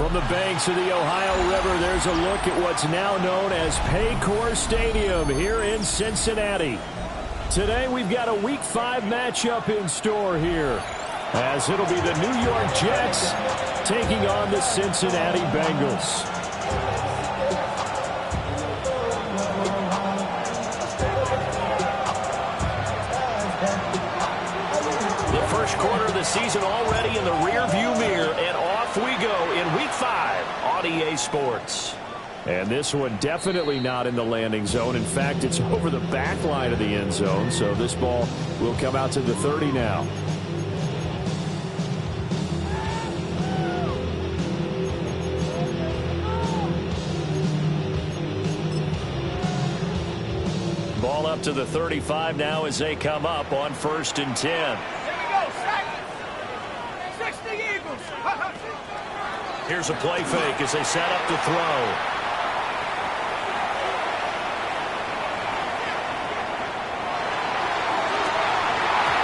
From the banks of the Ohio River, there's a look at what's now known as Paycor Stadium here in Cincinnati. Today we've got a Week 5 matchup in store here, as it'll be the New York Jets taking on the Cincinnati Bengals. The first quarter of the season already in the rearview mirror, and off we go in Week 5 on EA Sports. And this one definitely not in the landing zone. In fact, it's over the back line of the end zone, so this ball will come out to the 30 now. Ball up to the 35 now as they come up on 1st and 10. Here's a play fake as they set up to throw.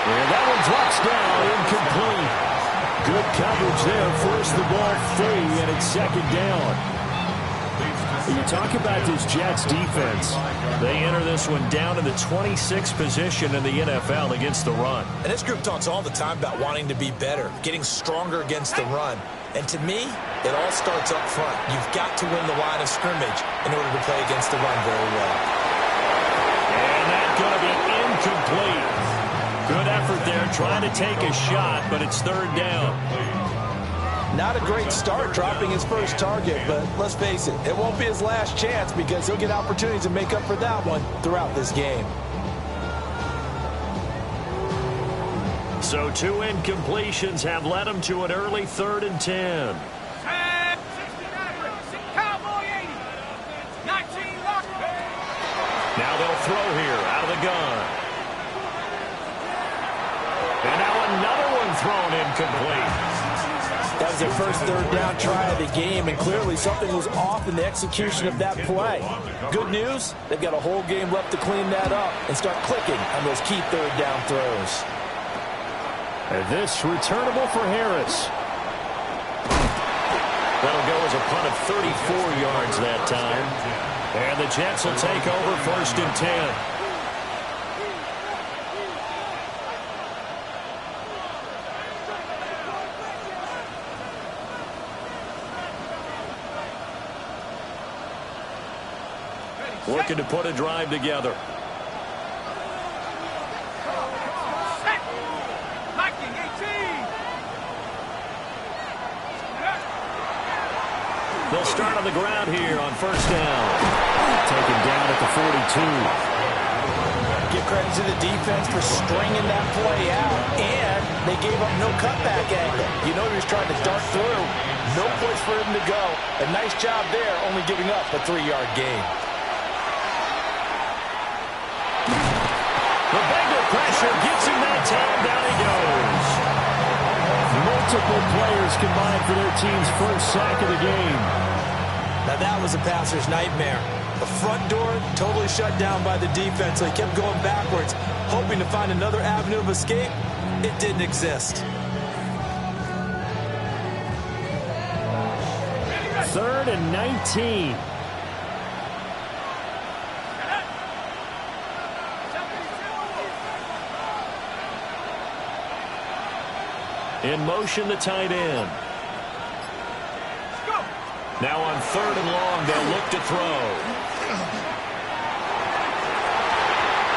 And that one drops down, incomplete. Good coverage there, forced the ball free, and it's 2nd down. You talk about this Jets defense. They enter this one down in the 26th position in the NFL against the run. And this group talks all the time about wanting to be better, getting stronger against the run. And to me, it all starts up front. You've got to win the line of scrimmage in order to play against the run very well. And that's going to be incomplete. Good effort there, trying to take a shot, but it's 3rd down. Not a great start dropping his first target, but let's face it, it won't be his last chance because he'll get opportunities to make up for that one throughout this game. So 2 incompletions have led him to an early 3rd and 10. Now they'll throw here out of the gun. And now another one thrown incomplete. That was their first 3rd down try of the game, and clearly something was off in the execution of that play. Good news, they've got a whole game left to clean that up and start clicking on those key 3rd down throws. And this returnable for Harris. That'll go as a punt of 34 yards that time. And the Jets will take over 1st and 10. Looking to put a drive together. They'll start on the ground here on 1st down. Taken down at the 42. Give credit to the defense for stringing that play out, and they gave up no cutback angle. You know he was trying to dart through. No place for him to go. A nice job there, only giving up a 3-yard gain. The Bengal pressure gets him that time. Down he goes. Multiple players combined for their team's first sack of the game. Now that was a passer's nightmare. The front door totally shut down by the defense, so he kept going backwards, hoping to find another avenue of escape. It didn't exist. 3rd and 19. In motion, the tight end. Now on 3rd and long, they'll look to throw.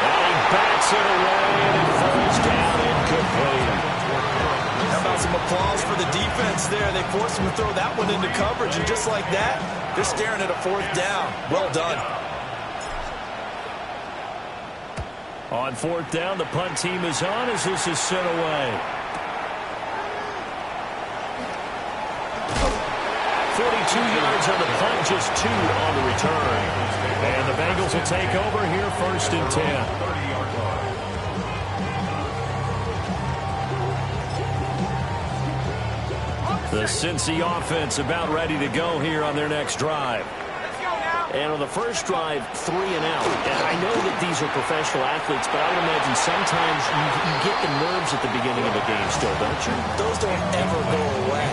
And he backs it away, and it falls down incomplete. How about some applause for the defense there? They forced him to throw that one into coverage, and just like that, they're staring at a 4th down. Well done. On 4th down, the punt team is on as this is sent away. 42 yards on the punt, just 2 on the return. And the Bengals will take over here 1st and 10. The Cincy offense about ready to go here on their next drive. And on the first drive, 3 and out. And I know that these are professional athletes, but I would imagine sometimes you get the nerves at the beginning of a game still, don't you? Those don't ever go away.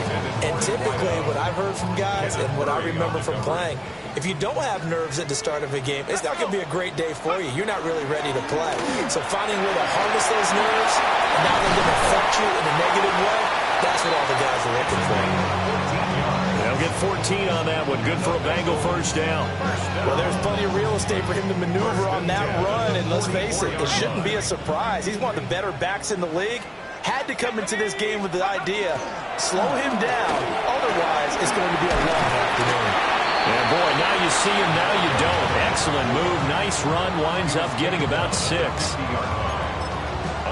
And typically what what I've heard from guys and what I remember from playing, if you don't have nerves at the start of a game, it's not going to be a great day for you. You're not really ready to play. So finding a way to harness those nerves and not let them affect you in a negative way, that's what all the guys are looking for. They'll get 14 on that one. Good for a Bengal first down. Well, there's plenty of real estate for him to maneuver on that run, and let's face it, it shouldn't be a surprise. He's one of the better backs in the league. Had to come into this game with the idea, slow him down. Otherwise, it's going to be a long afternoon. And boy, now you see him, now you don't. Excellent move, nice run, winds up getting about 6.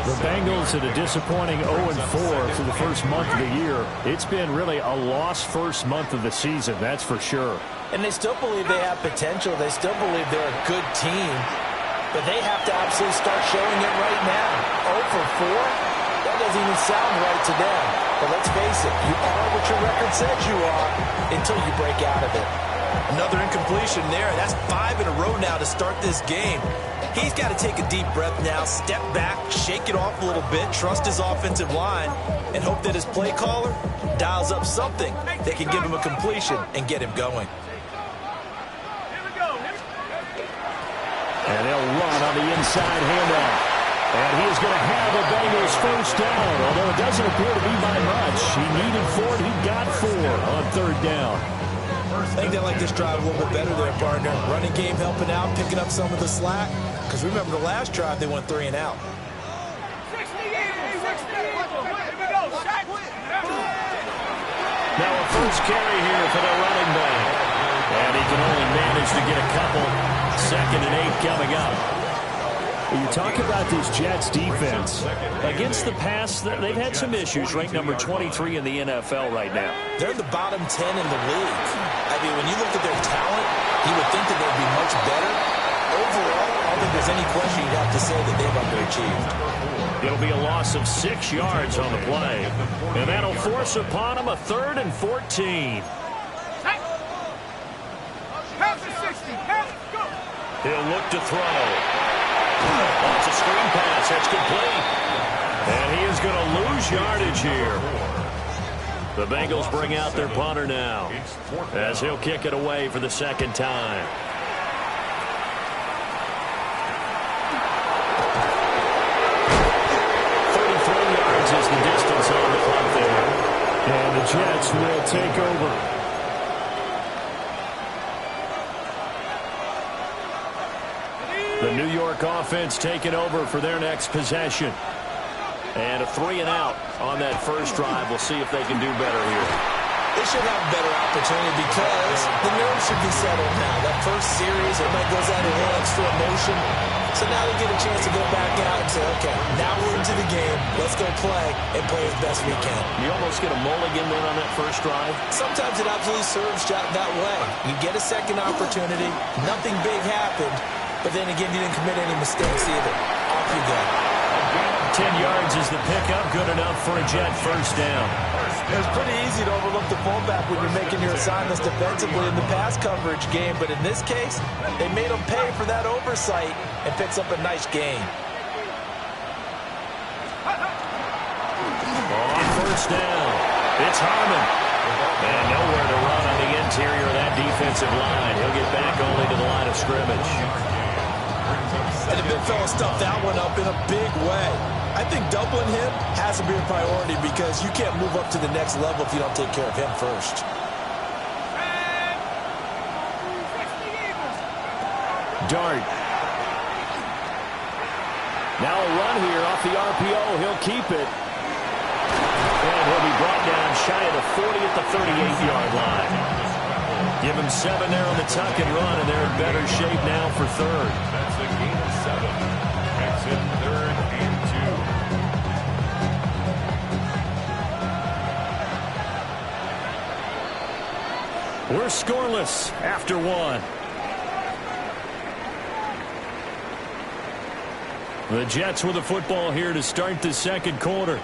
The Bengals at a disappointing 0-4 for the first month of the year. It's been really a lost first month of the season, that's for sure. And they still believe they have potential. They still believe they're a good team. But they have to absolutely start showing it right now. 0-4? That doesn't even sound right to them. But let's face it, you are what your record says you are until you break out of it. Another incompletion there. That's 5 in a row now to start this game. He's got to take a deep breath now, step back, shake it off a little bit, trust his offensive line, and hope that his play caller dials up something that can give him a completion and get him going. And they'll run on the inside handoff. And he is going to have a Bengals first down, although it doesn't appear to be by much. He needed 4, he got 4 on third down. I think they like this drive a little bit better there, partner. Running game helping out, picking up some of the slack. Because remember the last drive, they went 3 and out. Now a first carry here for the running back. And he can only manage to get a couple. 2nd and 8 coming up. You talk about this Jets defense. Against the pass, they've had some issues. Ranked number 23 in the NFL right now. They're in the bottom 10 in the league. I mean, when you look at their talent, you would think that they'd be much better. Overall, I don't think there's any question you'd have to say that they've underachieved. It'll be a loss of 6 yards on the play. And that'll force upon him a 3rd and 14. He'll look to throw. Oh, it's a screen pass. That's complete. And he is going to lose yardage here. The Bengals bring out their punter now as he'll kick it away for the 2nd time. Is the distance on the clock there. And the Jets will take over. The New York offense taking over for their next possession. And a 3 and out on that first drive. We'll see if they can do better here. They should have a better opportunity because the nerves should be settled now. That first series, everybody goes out a little extra emotion. So now they get a chance to go back out and say, okay, now we're into the game. Let's go play and play as best we can. You almost get a mulligan then on that first drive. Sometimes it absolutely serves that way. You get a second opportunity. Nothing big happened. But then again, you didn't commit any mistakes either. Off you go. 10 yards is the pickup. Good enough for a Jet first down. It's pretty easy to overlook the fullback when you're making your assignments defensively in the pass coverage game. But in this case, they made him pay for that oversight and picks up a nice gain. On first down, it's Harmon. And nowhere to run on the interior of that defensive line. He'll get back only to the line of scrimmage. And the big fella stuffed that one up in a big way. I think doubling him has to be a priority because you can't move up to the next level if you don't take care of him first. Dart. Now a run here off the RPO. He'll keep it. And he'll be brought down shy of the 40 at the 38-yard line. Give him 7 there on the tuck and run, and they're in better shape now for 3rd. That's a gain of 7. Makes it 3rd and 2. We're scoreless after 1. The Jets with the football here to start the 2nd quarter,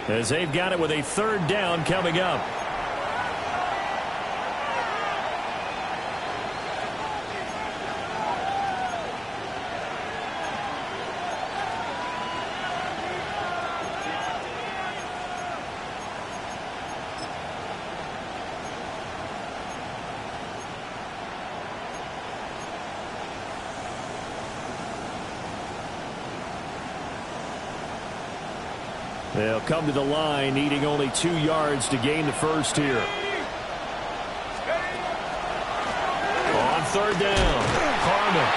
as they've got it with a 3rd down coming up. They'll come to the line, needing only 2 yards to gain the first here. On third down, Carmen.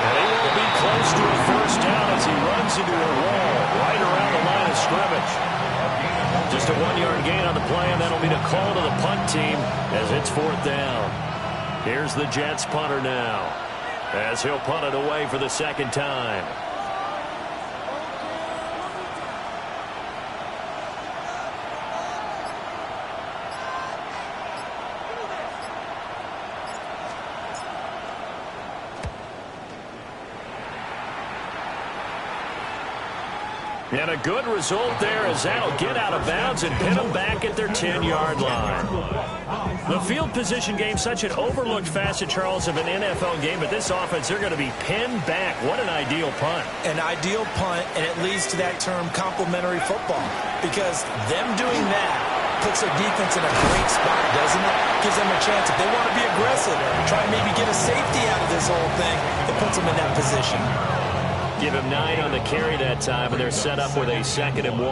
And he will be close to a first down as he runs into a wall right around the line of scrimmage. Just a 1-yard gain on the play, and that'll mean a call to the punt team as it's fourth down. Here's the Jets punter now, as he'll punt it away for the second time. And a good result there as that'll get out of bounds and pin them back at their 10-yard line. The field position game, such an overlooked facet, Charles, of an NFL game, but this offense, they're going to be pinned back. What an ideal punt. An ideal punt, and it leads to that term complementary football, because them doing that puts their defense in a great spot, doesn't it? Gives them a chance. If they want to be aggressive, try and maybe get a safety out of this whole thing, it puts them in that position. Give him 9 on the carry that time, and they're set up with a 2nd and 1.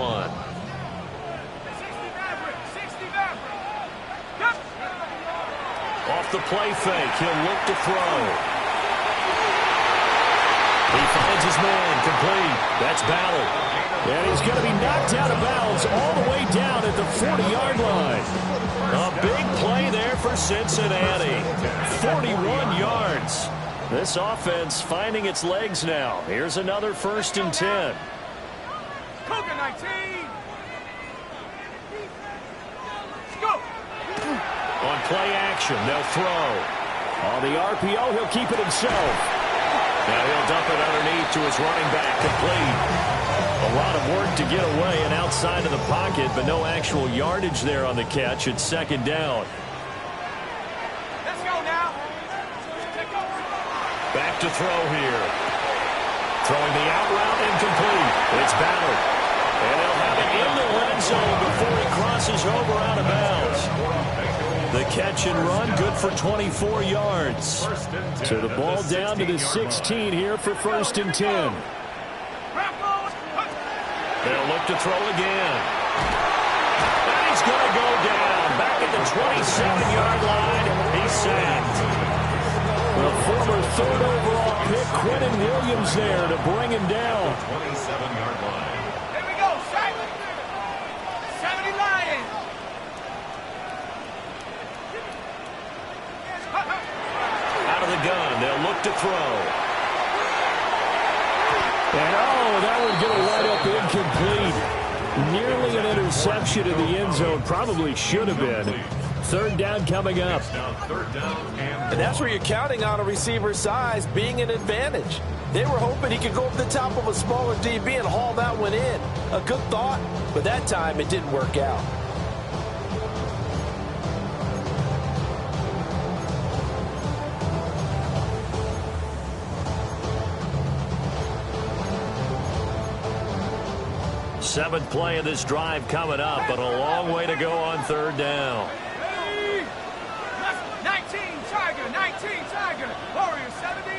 Off the play fake, he'll look to throw. He finds his man, complete. That's Ballard. And he's going to be knocked out of bounds all the way down at the 40-yard line. A big play there for Cincinnati. 41 yards. This offense finding its legs now. Here's another 1st and 10. Cougar 19. Go. On play action, they'll throw. On the RPO, he'll keep it himself. Now he'll dump it underneath to his running back, complete. A lot of work to get away and outside of the pocket, but no actual yardage there on the catch. It's 2nd down. Back to throw here. Throwing the out route, incomplete. It's Ballard. And they'll have it in the red zone before he crosses over out of bounds. The catch and run, good for 24 yards. So the ball down to the 16 here for 1st and 10. They'll look to throw again. And he's going to go down. Back at the 27-yard line. He's sacked. The former 3rd overall pick, Quentin Williams there to bring him down. 27-yard line. Here we go, 70 Lions. Out of the gun, they'll look to throw. And that would get a right up incomplete. Nearly an interception in the end zone. Probably should have been. 3rd down coming up. And that's where you're counting on a receiver's size being an advantage. They were hoping he could go up the top of a smaller DB and haul that one in. A good thought, but that time it didn't work out. Seventh play of this drive coming up, but a long way to go on 3rd down. 19 Tiger, Warrior 70.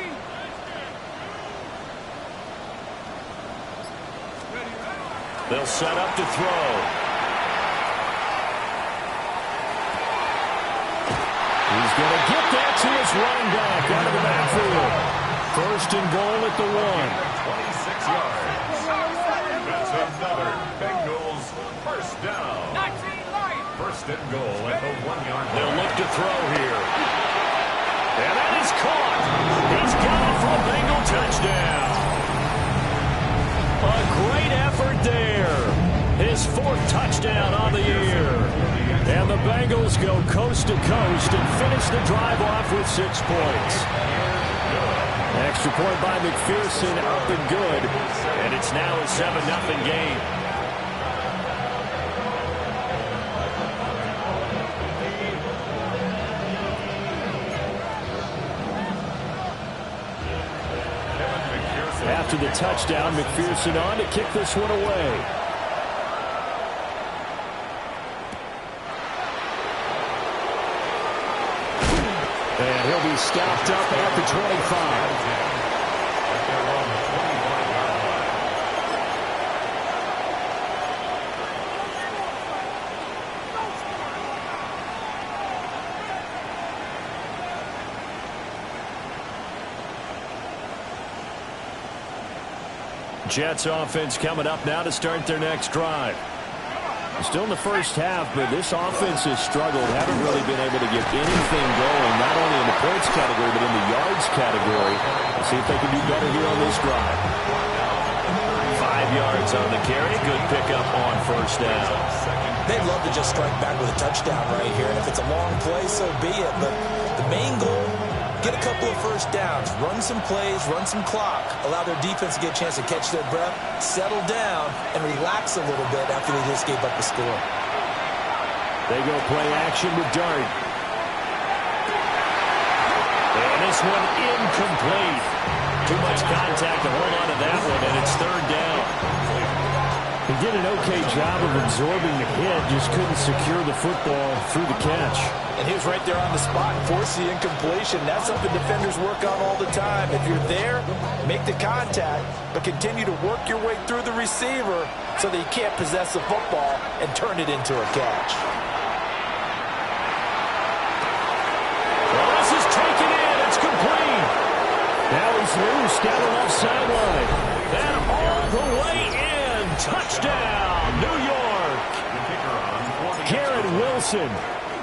They'll set up to throw. He's going to get that to his running back out of the backfield. 1st and goal at the 1. 26 yards. That's another Bengals 1st down. 19 Lions. 1st and goal at the 1-yard line. They'll look to throw here. And that is caught. He's got it for a Bengal touchdown. A great effort there. His 4th touchdown on the year. And the Bengals go coast to coast and finish the drive off with 6 points. Extra point by McPherson, up and good. And it's now a 7-0 game. After the touchdown, McPherson on to kick this one away. And he'll be stopped up at the 25. Jets offense coming up now to start their next drive. Still in the first half, but this offense has struggled. Haven't really been able to get anything going, not only in the points category, but in the yards category. Let's see if they can do better here on this drive. 5 yards on the carry. Good pickup on first down. They'd love to just strike back with a touchdown right here. And if it's a long play, so be it. But the main goal, get a couple of first downs, run some plays, run some clock, allow their defense to get a chance to catch their breath, settle down, and relax a little bit after they just gave up the score. They go play action with Dart. And this one incomplete. Too much contact to hold on to that one, and it's third down. He did an okay job of absorbing the hit, just couldn't secure the football through the catch. And he was right there on the spot and forced the incompletion. That's something defenders work on all the time. If you're there, make the contact, but continue to work your way through the receiver so that you can't possess the football and turn it into a catch. Well, this is taken in. It's complete. Now he's loose down the left sideline. And all the way in. Touchdown, New York. Garrett Wilson,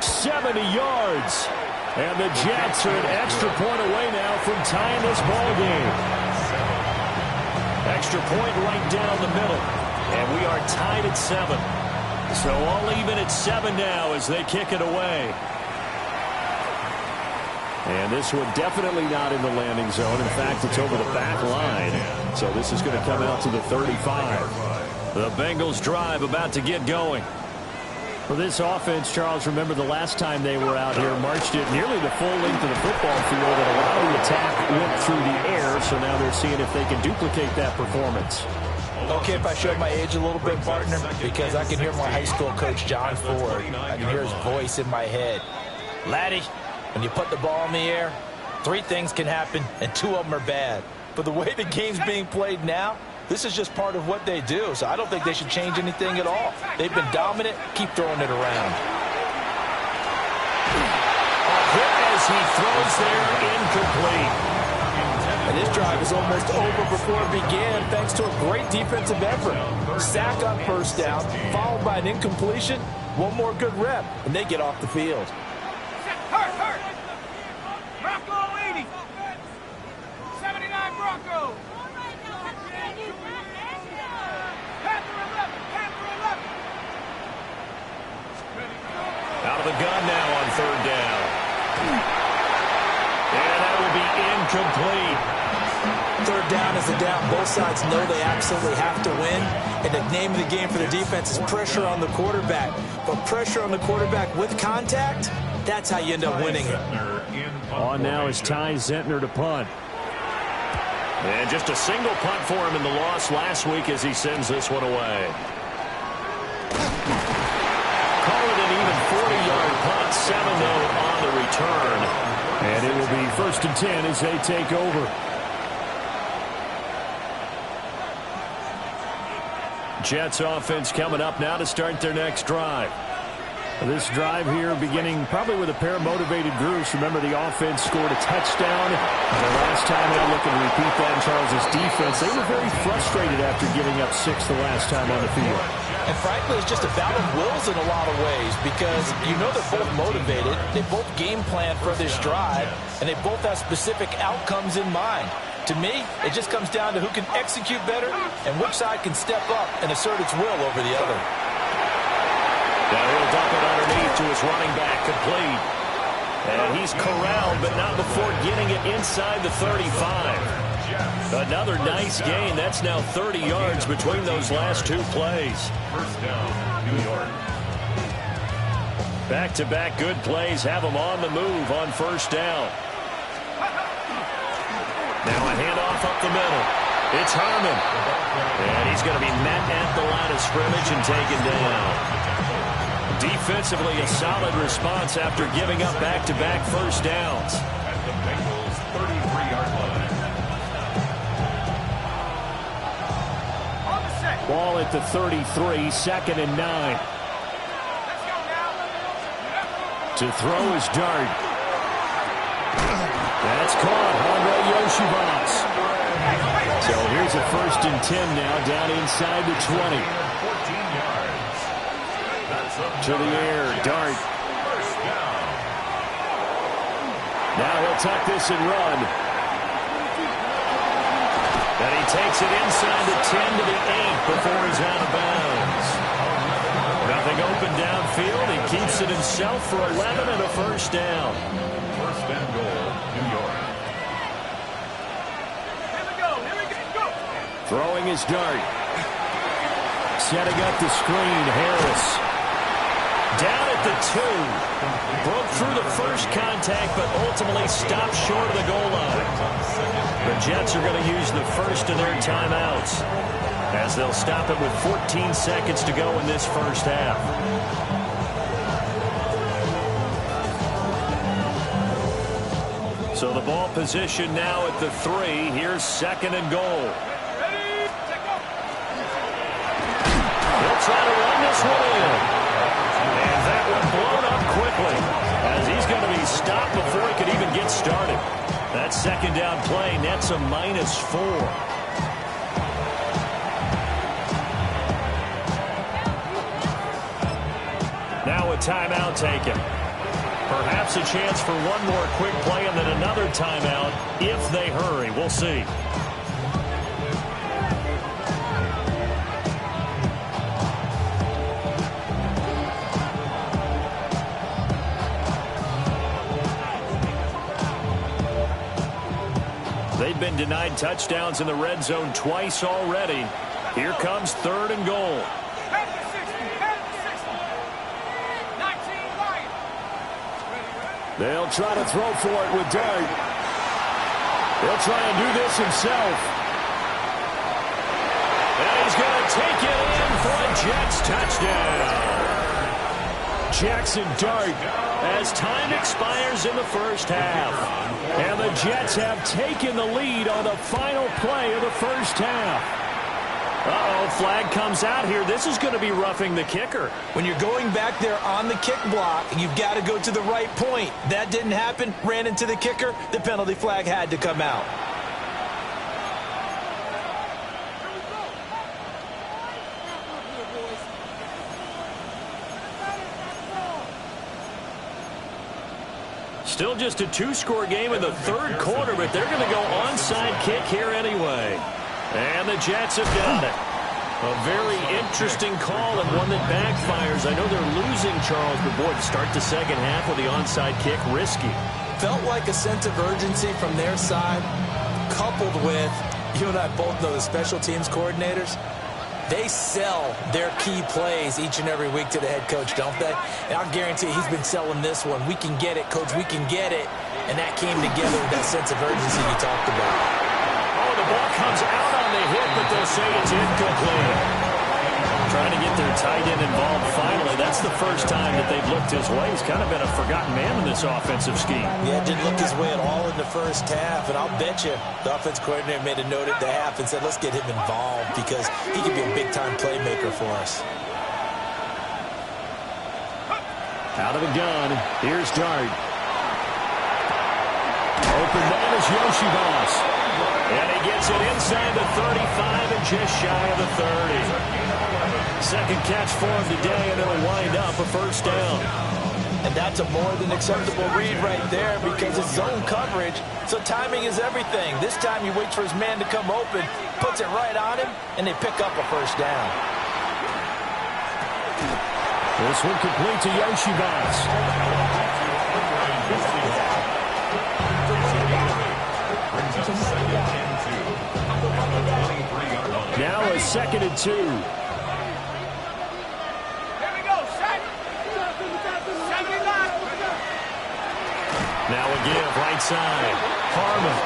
70 yards. And the Jets are an extra point away now from tying this ball game. Extra point right down the middle. And we are tied at 7. So all even at 7 now as they kick it away. And this one definitely not in the landing zone. In fact, it's over the back line. So this is going to come out to the 35. The Bengals drive about to get going. For this offense, Charles, remember the last time they were out here, marched it nearly the full length of the football field, and a lot of the attack went through the air. So now they're seeing if they can duplicate that performance. Okay, if I showed my age a little bit, partner, because I can hear my high school coach, John Ford. I can hear his voice in my head. Laddie, when you put the ball in the air, 3 things can happen, and 2 of them are bad. But the way the game's being played now, this is just part of what they do, so I don't think they should change anything at all. They've been dominant. Keep throwing it around. A hit as he throws there, incomplete. And this drive is almost over before it began, thanks to a great defensive effort. Sack on first down, followed by an incompletion. One more good rep, and they get off the field. Hurt! Bronco 80! 79 Bronco! Out of the gun now on third down. And that will be incomplete. Third down is a down. Both sides know they absolutely have to win. And the name of the game for the defense is pressure on the quarterback. But pressure on the quarterback with contact, that's how you end up winning it. On now is Ty Zentner to punt. And just a single punt for him in the loss last week as he sends this one away. Call it an even 40-yard punt, 7-0 on the return. And it will be 1st and 10 as they take over. Jets offense coming up now to start their next drive. This drive here beginning probably with a pair of motivated groups. Remember, the offense scored a touchdown. The last time they look and repeat that in Charles's defense, they were very frustrated after giving up 6 the last time on the field. And frankly, it's just a battle of wills in a lot of ways because you know they're both motivated. They both game plan for this drive, and they both have specific outcomes in mind. To me, it just comes down to who can execute better and which side can step up and assert its will over the other. Now he'll dump it underneath to his running back, complete. And he's corralled, but not before getting it inside the 35. Another nice gain. That's now 30 yards between those last 2 plays. First down, New York. Back-to-back good plays have them on the move on first down. Now a handoff up the middle. It's Harmon. And he's going to be met at the line of scrimmage and taken down. Defensively, a solid response after giving up back-to-back first downs. At the Bengals' 33-yard line. Ball at the 33, 2nd and 9. To throw is Dart. That's caught. Andre Yoshivas. So here's a 1st and 10 now, down inside the 20. 14 yards. To the air, Dart. First down. Now he'll tuck this and run. And he takes it inside the 10 to the 8 before he's out of bounds. Nothing open downfield. He keeps it himself for 11 and a 1st down. First and goal, New York. Throwing his Dart. Setting up the screen, Harris. Down at the 2. Broke through the first contact, but ultimately stopped short of the goal line. The Jets are going to use the first of their timeouts, as they'll stop it with 14 seconds to go in this first half. So the ball position now at the 3. Here's 2nd and goal. He'll try to run this one in. And that one blown up quickly, as he's going to be stopped before he could even get started. That 2nd down play nets a -4. Now a timeout taken. Perhaps a chance for one more quick play and then another timeout if they hurry. We'll see. They've been denied touchdowns in the red zone twice already. Here comes 3rd and goal. They'll try to throw for it with Dart. He'll try and do this himself. And he's going to take it in for a Jets touchdown. Jackson Dart, as time expires in the first half. And the Jets have taken the lead on the final play of the first half. Uh-oh, flag comes out here. This is going to be roughing the kicker. When you're going back there on the kick block, you've got to go to the right point. That didn't happen. Ran into the kicker. The penalty flag had to come out. Still just a 2-score game in the 3rd quarter, but they're going to go onside kick here anyway. And the Jets have got it. A very interesting call and one that backfires. I know they're losing, Charles, but boy, to start the 2nd half with the onside kick, risky. Felt like a sense of urgency from their side, coupled with, you and I both know the special teams coordinators. They sell their key plays each and every week to the head coach, don't they? And I'll guarantee he's been selling this one. We can get it, coach, we can get it. And that came together with that sense of urgency you talked about. Oh, the ball comes out on the hit, but they'll say it's incomplete. Trying to get their tight end involved finally. That's the first time that they've looked his way. He's kind of been a forgotten man in this offensive scheme. Yeah, didn't look his way at all in the first half. And I'll bet you the offense coordinator made a note at the half and said, let's get him involved because he could be a big-time playmaker for us. Out of the gun, here's Dart. Open man is Yoshibas. And he gets it inside the 35 and just shy of the 30. Second catch for him today, and it'll wind up a first down. And that's a more than acceptable read right there because it's zone coverage, so timing is everything. This time he waits for his man to come open, puts it right on him, and they pick up a first down. This one complete to Yoshibas. Now a 2nd and 2. Now a give, right side. Harmon.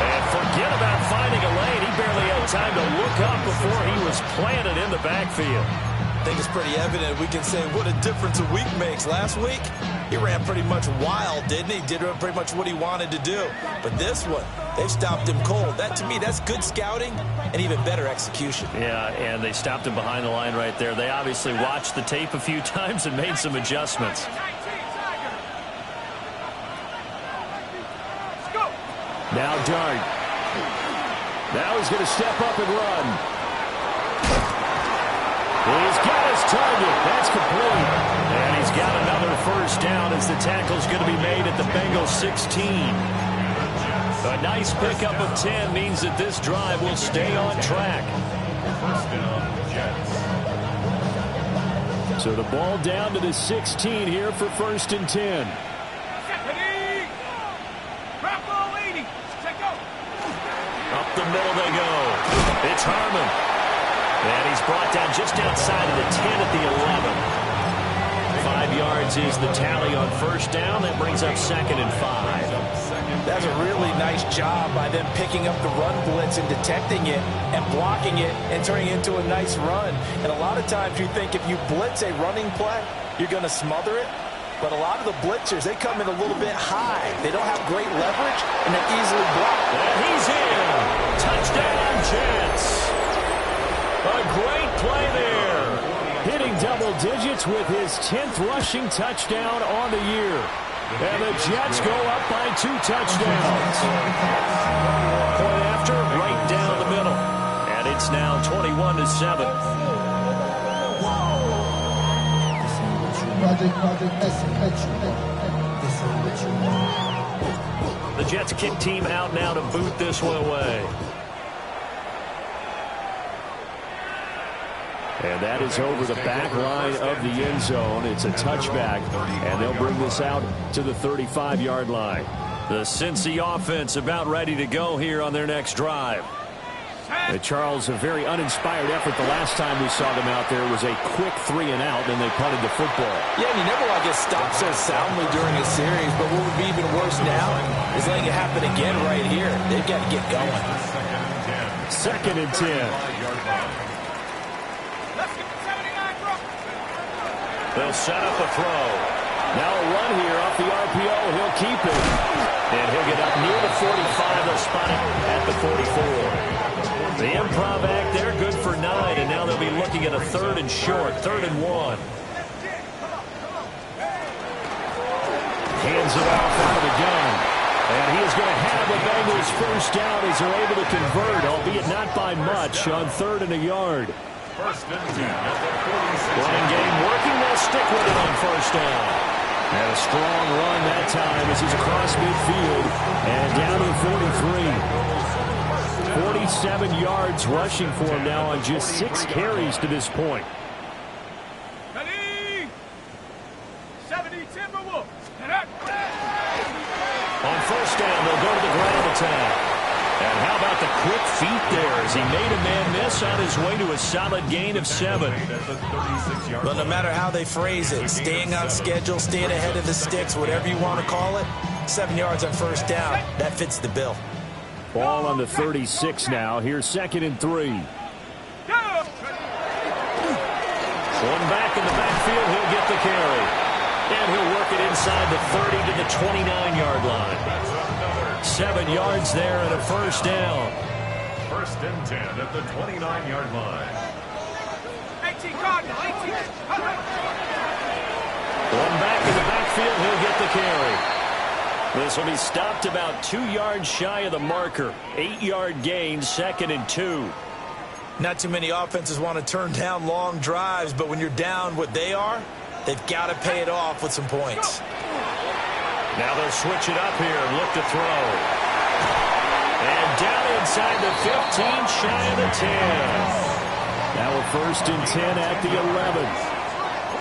And forget about finding a lane. He barely had time to look up before he was planted in the backfield. I think it's pretty evident. We can say what a difference a week makes. Last week, he ran pretty much wild, didn't he? Did pretty much what he wanted to do. But this one, they've stopped him cold. That, to me, that's good scouting and even better execution. Yeah, and they stopped him behind the line right there. They obviously watched the tape a few times and made some adjustments. Now Dart. Now he's going to step up and run. He's got his target. That's complete. And he's got another first down as the tackle's going to be made at the Bengals 16. A nice pickup of 10 means that this drive will stay on track. First down, Jets. So the ball down to the 16 here for 1st and 10. Up the middle they go. It's Harmon. And he's brought down just outside of the 10 at the 11. 5 yards is the tally on first down. That brings up 2nd and 5. That's a really nice job by them picking up the run blitz and detecting it and blocking it and turning it into a nice run. And a lot of times you think if you blitz a running play, you're going to smother it. But a lot of the blitzers, they come in a little bit high. They don't have great leverage, and they're easily blocked. And he's in. Touchdown, Jets. A great play there. Hitting double digits with his 10th rushing touchdown on the year. And the Jets go up by 2 touchdowns. Point after, right down the middle. And it's now 21-7. The Jets kick team out now to boot this one away. And that is over the back line of the end zone. It's a touchback, and they'll bring this out to the 35-yard line. The Cincy offense about ready to go here on their next drive. Charles, a very uninspired effort the last time we saw them out there was a quick 3-and-out, and they punted the football. Yeah, and you never want to get stopped so soundly during a series, but what would be even worse now is letting it happen again right here. They've got to get going. 2nd and 10. They'll set up a throw. Now a run here off the RPO. He'll keep it. And he'll get up near the 45. They'll spot it at the 44. The improv act there, good for 9. And now they'll be looking at a 3rd and short. 3rd and 1. Hands it off out of the gun. And he is going to have the Bengals first down as they're able to convert, albeit not by much, on 3rd and a yard. 1st and 10 at the 46. Running game working. They'll stick with it on first down. And a strong run that time as he's across midfield and down to the 43. 47 yards rushing for him now on just 6 carries to this point. On first down, they'll go to the ground attack. And how about the quick feet there as he made a man miss on his way to a solid gain of 7. But no matter how they phrase it, staying on schedule, staying ahead of the sticks, whatever you want to call it, 7 yards on first down, that fits the bill. Ball on the 36 now. Here's 2nd and 3. One back in the backfield. He'll get the carry. And he'll work it inside the 30 to the 29-yard line. 7 yards there and a first down. 1st and 10 at the 29-yard line. 18 Cardinal, 18. One back in the backfield. He'll get the carry. This will be stopped about 2 yards shy of the marker. 8-yard gain, 2nd and 2. Not too many offenses want to turn down long drives, but when you're down what they are, they've got to pay it off with some points. Now they'll switch it up here and look to throw. And down inside the 15, shy of the 10. Now a 1st and 10 at the 11.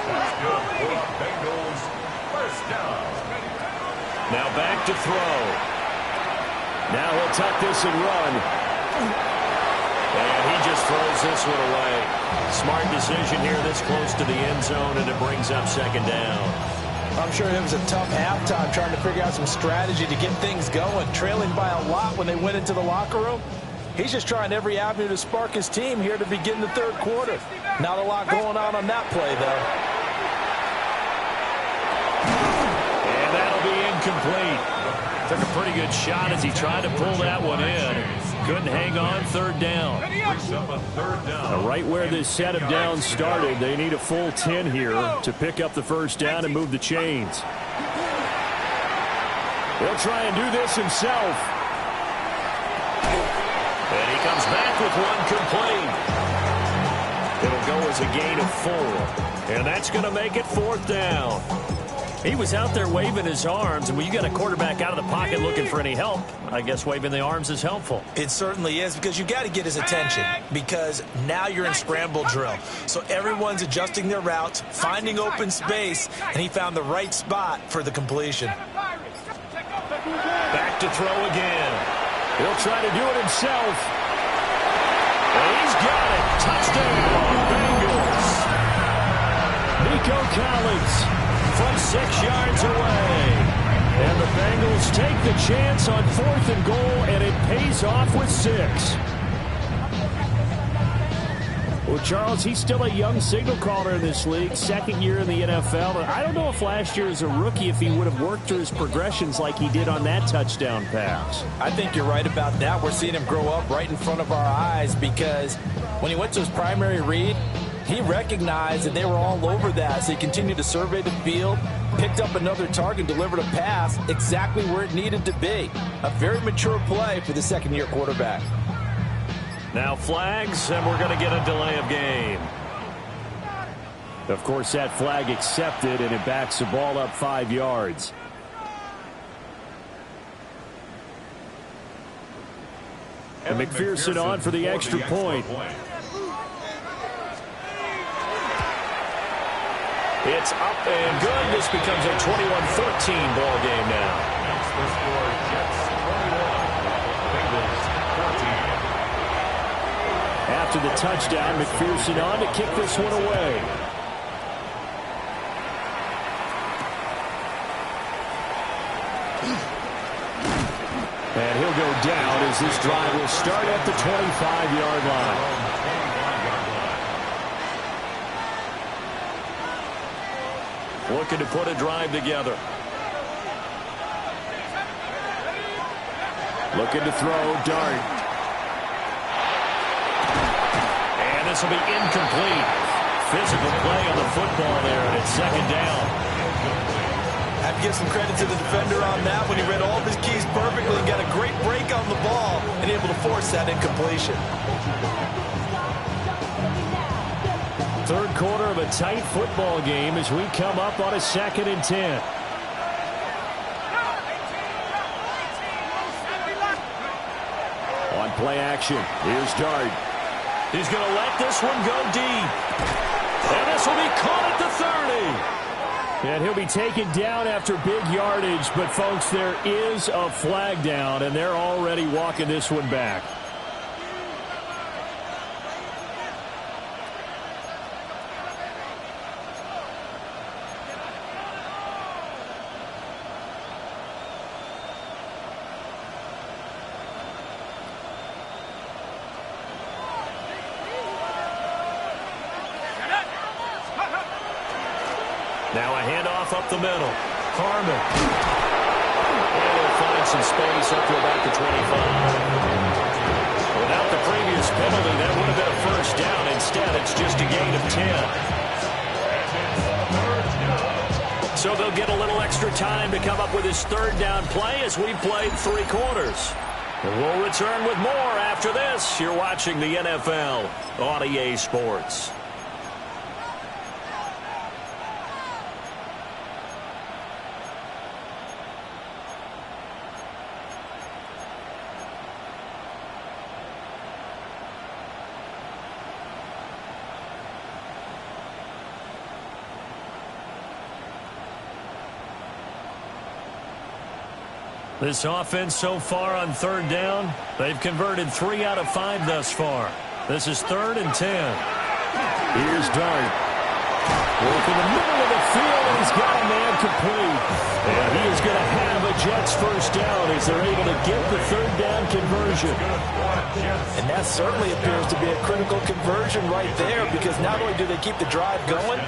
That's good for the Bengals. First down. Now back to throw. Now he'll tuck this and run. And he just throws this one away. Smart decision here this close to the end zone, and it brings up 2nd down. I'm sure it was a tough halftime trying to figure out some strategy to get things going. Trailing by a lot when they went into the locker room. He's just trying every avenue to spark his team here to begin the 3rd quarter. Not a lot going on that play, though. And that'll be incomplete. Took a pretty good shot as he tried to pull that one in. Couldn't hang on. 3rd down. Brings up a 3rd down. Right where this set of downs started, they need a full 10 here to pick up the first down and move the chains. He'll try and do this himself. And he comes back with one complete. It'll go as a gain of 4. And that's going to make it 4th down. He was out there waving his arms, and when you got a quarterback out of the pocket looking for any help, I guess waving the arms is helpful. It certainly is, because you got to get his attention, because now you're in scramble drill. So everyone's adjusting their routes, finding open space, and he found the right spot for the completion. Back to throw again. He'll try to do it himself. And he's got it. Touchdown, Bengals. Nico Collins from 6 yards away. And the Bengals take the chance on 4th and goal, and it pays off with 6. Well, Charles, he's still a young signal caller in this league, 2nd year in the NFL. I don't know if last year as a rookie if he would have worked through his progressions like he did on that touchdown pass. I think you're right about that. We're seeing him grow up right in front of our eyes, because when he went to his primary read, he recognized that they were all over that, so he continued to survey the field, picked up another target, delivered a pass exactly where it needed to be. A very mature play for the 2nd-year quarterback. Now flags, and we're going to get a delay of game. Of course, that flag accepted, and it backs the ball up 5 yards. And McPherson on for the extra point. It's up and good. This becomes a 21-14 ball game now. Makes the score Jets 21, Bengals 14. After the touchdown, McPherson on to kick this one away. And he'll go down as this drive will start at the 25-yard line. Looking to put a drive together. Looking to throw, dart. And this will be incomplete. Physical play on the football there, and it's 2nd down. I have to give some credit to the defender on that when he read all of his keys perfectly and got a great break on the ball and able to force that incompletion. 3rd quarter of a tight football game as we come up on a 2nd and 10. On play action, here's Dart. He's going to let this one go deep. And this will be caught at the 30. And he'll be taken down after big yardage. But, folks, there is a flag down, and they're already walking this one back. Now a handoff up the middle. Harmon. And he'll find some space up to about the 25. Without the previous penalty, that would have been a 1st down. Instead, it's just a gain of 10. So they'll get a little extra time to come up with his 3rd down play as we played 3 quarters. And we'll return with more after this. You're watching the NFL on EA Sports. This offense so far on 3rd down, they've converted 3 out of 5 thus far. This is 3rd and 10. Here's Dart. Working the middle of the field, and he's got a man complete. And he is going to have a Jets 1st down as they're able to get the 3rd down conversion. And that certainly appears to be a critical conversion right there, because not only do they keep the drive going,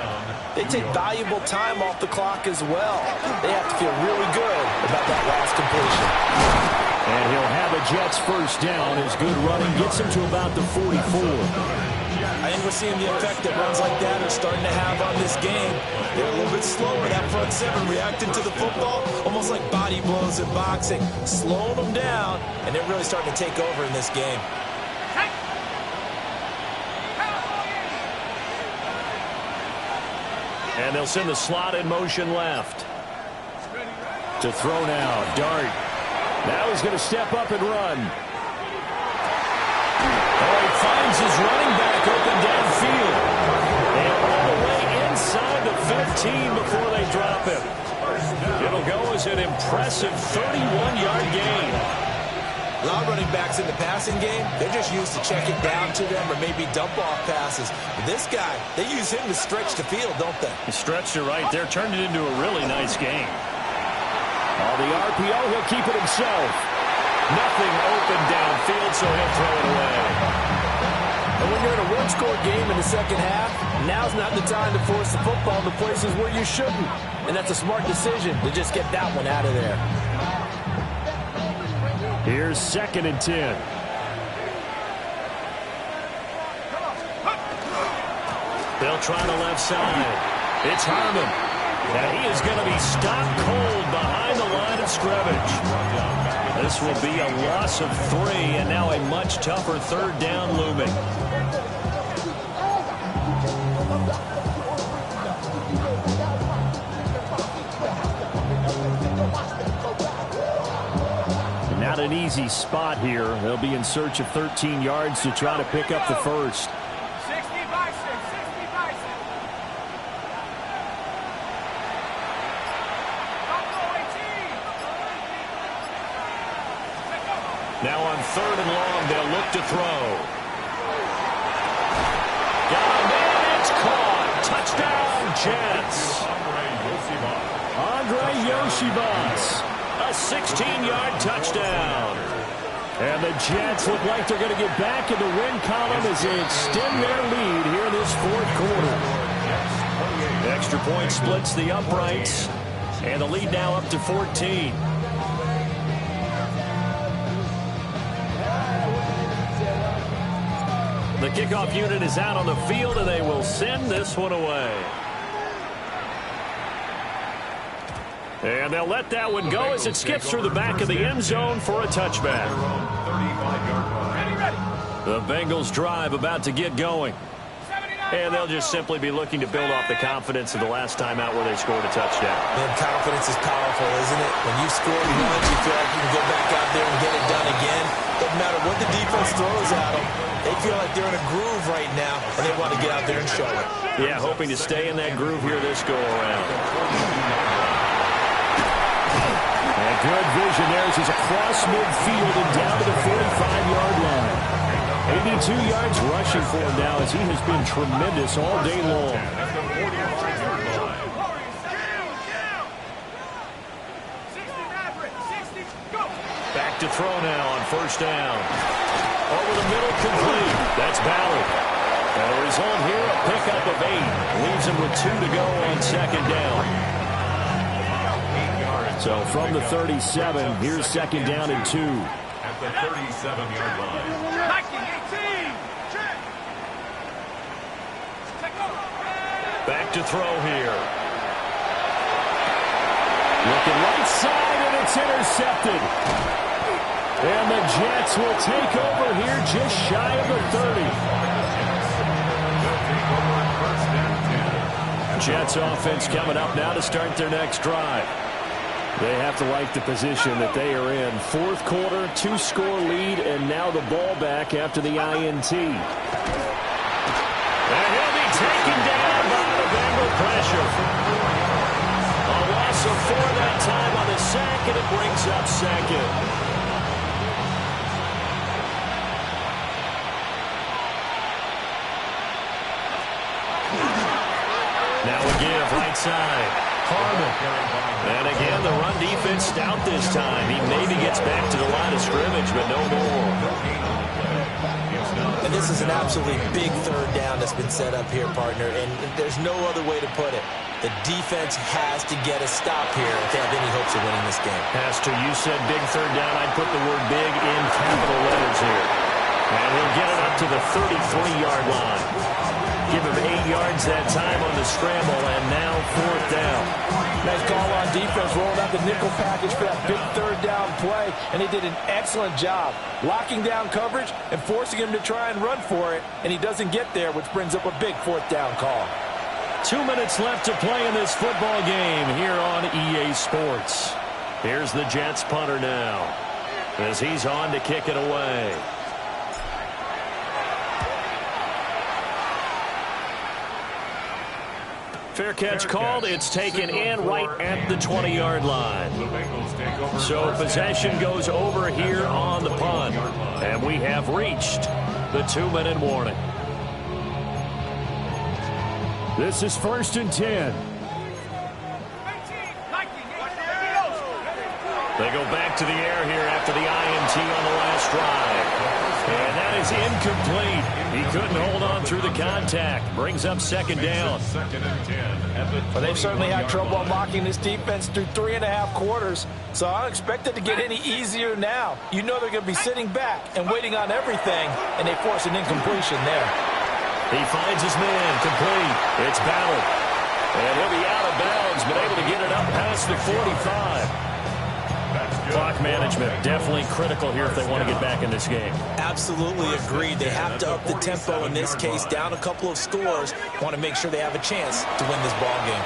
they take valuable time off the clock as well. They have to feel really good about that last completion. And he'll have a Jets 1st down as good running gets him to about the 44. I think we're seeing the effect that runs like that are starting to have on this game. They're a little bit slower, that front 7 reacting to the football, almost like body blows in boxing, slowing them down, and they're really starting to take over in this game. And they'll send the slot in motion left. To throw now, Dart. Now he's going to step up and run. Oh, he finds his running back open downfield. And all the way inside the 15 before they drop him. It'll go as an impressive 31-yard gain. A lot of running backs in the passing game, they're just used to check it down to them or maybe dump-off passes. But this guy, they use him to stretch the field, don't they? He stretched it right there, turned it into a really nice game. On the RPO, he'll keep it himself. Nothing open downfield, so he'll throw it away. And when you're in a one-score game in the second half, now's not the time to force the football into places where you shouldn't. And that's a smart decision to just get that one out of there. Here's 2nd and 10. They'll try the left side. It's Harmon. And he is going to be stopped cold behind the line of scrimmage. This will be a loss of 3, and now a much tougher 3rd down looming. Not an easy spot here. They'll be in search of 13 yards to try to pick up the first. 60 by 6, 60 by 6. Now on 3rd and long, they'll look to throw. Got a man, it's caught. Touchdown, Jets. Andre Yoshibas. A 16-yard touchdown. And the Jets look like they're going to get back in the win column as they extend their lead here in this 4th quarter. The extra point splits the uprights. And the lead now up to 14. The kickoff unit is out on the field, and they will send this one away. And they'll let that one go as it skips through the back of the end zone for a touchback. The Bengals drive about to get going. And they'll just simply be looking to build off the confidence of the last time out where they scored a touchdown. Man, confidence is powerful, isn't it? When you score once, you feel like you can go back out there and get it done again. Doesn't matter what the defense throws at them. They feel like they're in a groove right now, and they want to get out there and show it. Yeah, hoping to stay in that groove here this go-around. And good vision there as he's across midfield and down to the 45-yard line. 82 yards rushing for him now as he has been tremendous all day long. Back to throw now on 1st down. Over the middle, complete. That's Ballard. And the result here, a pickup of 8. Leaves him with 2 to go on 2nd down. So from the 37, here's 2nd down and 2. At the 37-yard line. Back to throw here. Looking right side, and it's intercepted. And the Jets will take over here just shy of the 30. Jets offense coming up now to start their next drive. They have to like the position that they are in. 4th quarter, 2-score lead, and now the ball back after the INT. And he'll be taken down by the Bengal pressure. A loss of 4 that time on the sack, and it brings up 2nd. Now again, right side. Harmon. And again, the run defense stout this time. He maybe gets back to the line of scrimmage, but no more. And this is an absolutely big 3rd down that's been set up here, partner, and there's no other way to put it. The defense has to get a stop here if they have any hopes of winning this game. Pastor, you said big 3rd down. I'd put the word big in capital letters here. And he'll get it up to the 33-yard line. Give him 8 yards that time on the scramble, and now 4th down. Nice call on defense, rolling out the nickel package for that big 3rd down play, and he did an excellent job locking down coverage and forcing him to try and run for it, and he doesn't get there, which brings up a big 4th down call. 2 minutes left to play in this football game here on EA Sports. Here's the Jets punter now as he's on to kick it away. Fair catch called. It's taken in right at the 20-yard line. So possession goes over here on the punt. And we have reached the 2-minute warning. This is 1st and 10. They go back to the air here after the INT on the last drive. And that is incomplete. He couldn't hold on through the contact. Brings up 2nd down. Well, they've certainly had trouble unlocking this defense through 3.5 quarters, so I don't expect it to get any easier now. You know they're going to be sitting back and waiting on everything, and they force an incompletion there. He finds his man, complete. It's battled. And he'll be out of bounds, but able to get it up past the 45. Clock management definitely critical here if they want to get back in this game. Absolutely agreed. They have to up the tempo in this case, down a couple of scores. Want to make sure they have a chance to win this ball game.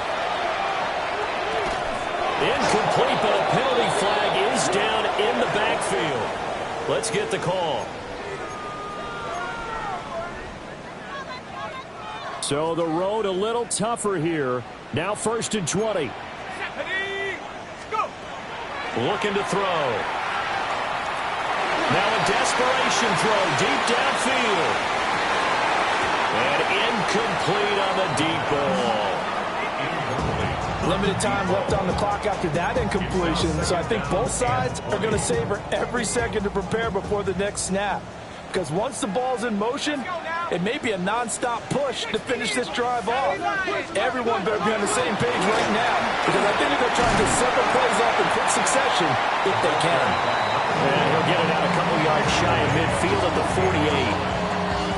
Incomplete, but a penalty flag is down in the backfield. Let's get the call. So the road a little tougher here. Now 1st and 20. Looking to throw. Now a desperation throw deep downfield. And incomplete on the deep ball. Limited time left on the clock after that incompletion, so I think both sides are going to savor every second to prepare before the next snap. Because once the ball's in motion, it may be a non-stop push to finish this drive off. Everyone better be on the same page right now, because I think they're going to try and get several plays off in quick succession if they can. And he'll get it out a couple yards shy of midfield at the 48.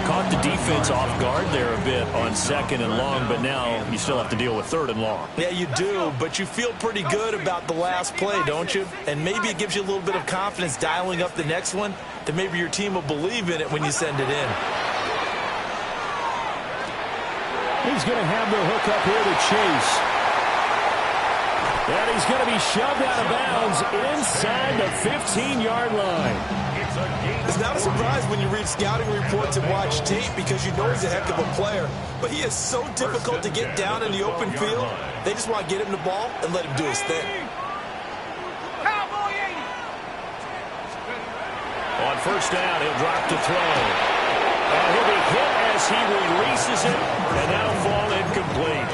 Caught the defense off guard there a bit on 2nd and long, but now you still have to deal with 3rd and long. Yeah, you do, but you feel pretty good about the last play, don't you? And maybe it gives you a little bit of confidence dialing up the next one, that maybe your team will believe in it when you send it in. He's going to have the hook up here to Chase. And he's going to be shoved out of bounds inside the 15-yard line. It's not a surprise when you read scouting reports and watch tape because you know he's a heck of a player. But he is so difficult to get down in the open field. They just want to get him the ball and let him do his thing. On 1st down, he'll drop to throw. And he'll be hit as he releases it, and that'll fall incomplete.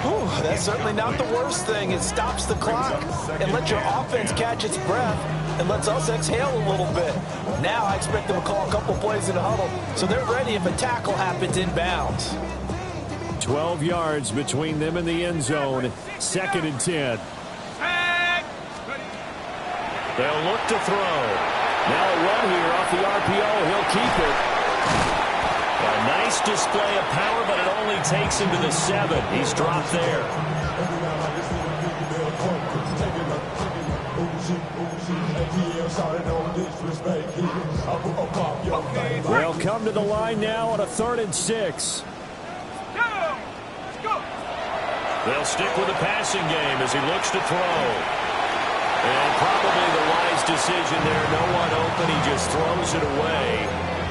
Whew, that's certainly not the worst thing. It stops the clock and lets your offense catch its breath and lets us exhale a little bit. Now I expect them to call a couple plays in the huddle, so they're ready if a tackle happens inbounds. 12 yards between them and the end zone. 2nd and 10. They'll look to throw. Now a run here off the RPO. He'll keep it. A nice display of power, but it only takes him to the 7. He's dropped there. They'll come to the line now on a 3rd and 6. They'll stick with the passing game as he looks to throw. And probably the wise decision there. No one open. He just throws it away.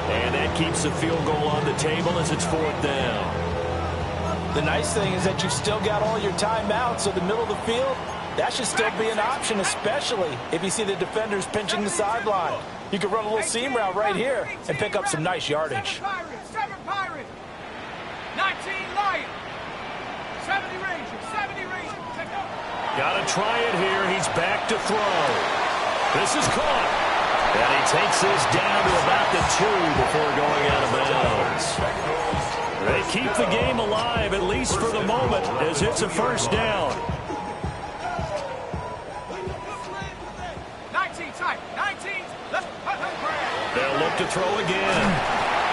And that keeps the field goal on the table as it's 4th down. The nice thing is that you've still got all your timeouts, so the middle of the field, that should still be an option, especially if you see the defenders pinching the sideline. You can run a little seam route right here and pick up some nice yardage. 7 Pirates, 19 Lions, 70 Rangers, 70 Rangers. Got to try it here. He's back to throw. This is caught. And he takes this down to about the 2 before going out of bounds. They keep the game alive, at least for the moment, as it's a 1st down. 19 tight, 19. They'll look to throw again.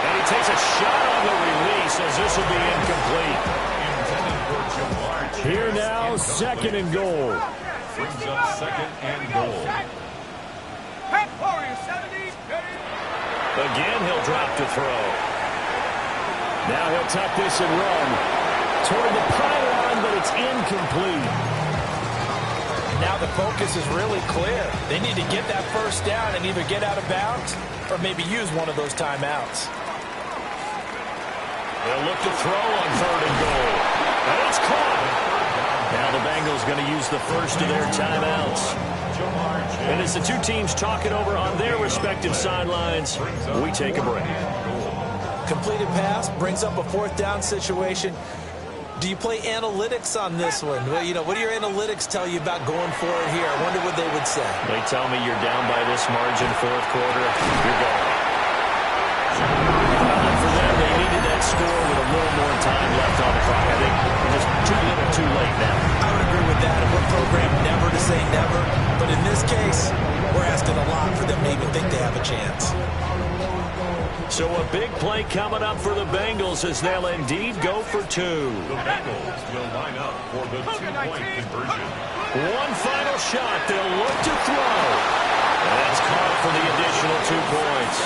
And he takes a shot on the release as this will be incomplete. Here now, 2nd and goal. Brings up 2nd and goal. Again, he'll drop to throw. Now he'll tuck this and run. toward the pylon, but it's incomplete. Now the focus is really clear. They need to get that first down and either get out of bounds or maybe use one of those timeouts. They'll look to throw on 3rd and goal. And it's caught. Now the Bengals going to use the first of their timeouts. And as the two teams talk it over on their respective sidelines, we take a break. Completed pass brings up a 4th down situation. Do you play analytics on this one? Well, what do your analytics tell you about going for it here? I wonder what they would say. They tell me you're down by this margin 4th quarter. You're going. For them, they needed that score with a little more time left on the clock. I think just too little, too late now. I would agree with that. We're programmed never to say never. But in this case, we're asking a lot for them to even think they have a chance. So a big play coming up for the Bengals as they'll indeed go for 2. The Bengals will line up for the 2-point conversion. One final shot. They'll look to throw. And that's caught for the additional 2 points.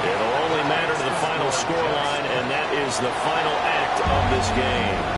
It'll only matter to the final scoreline, and that is the final act of this game.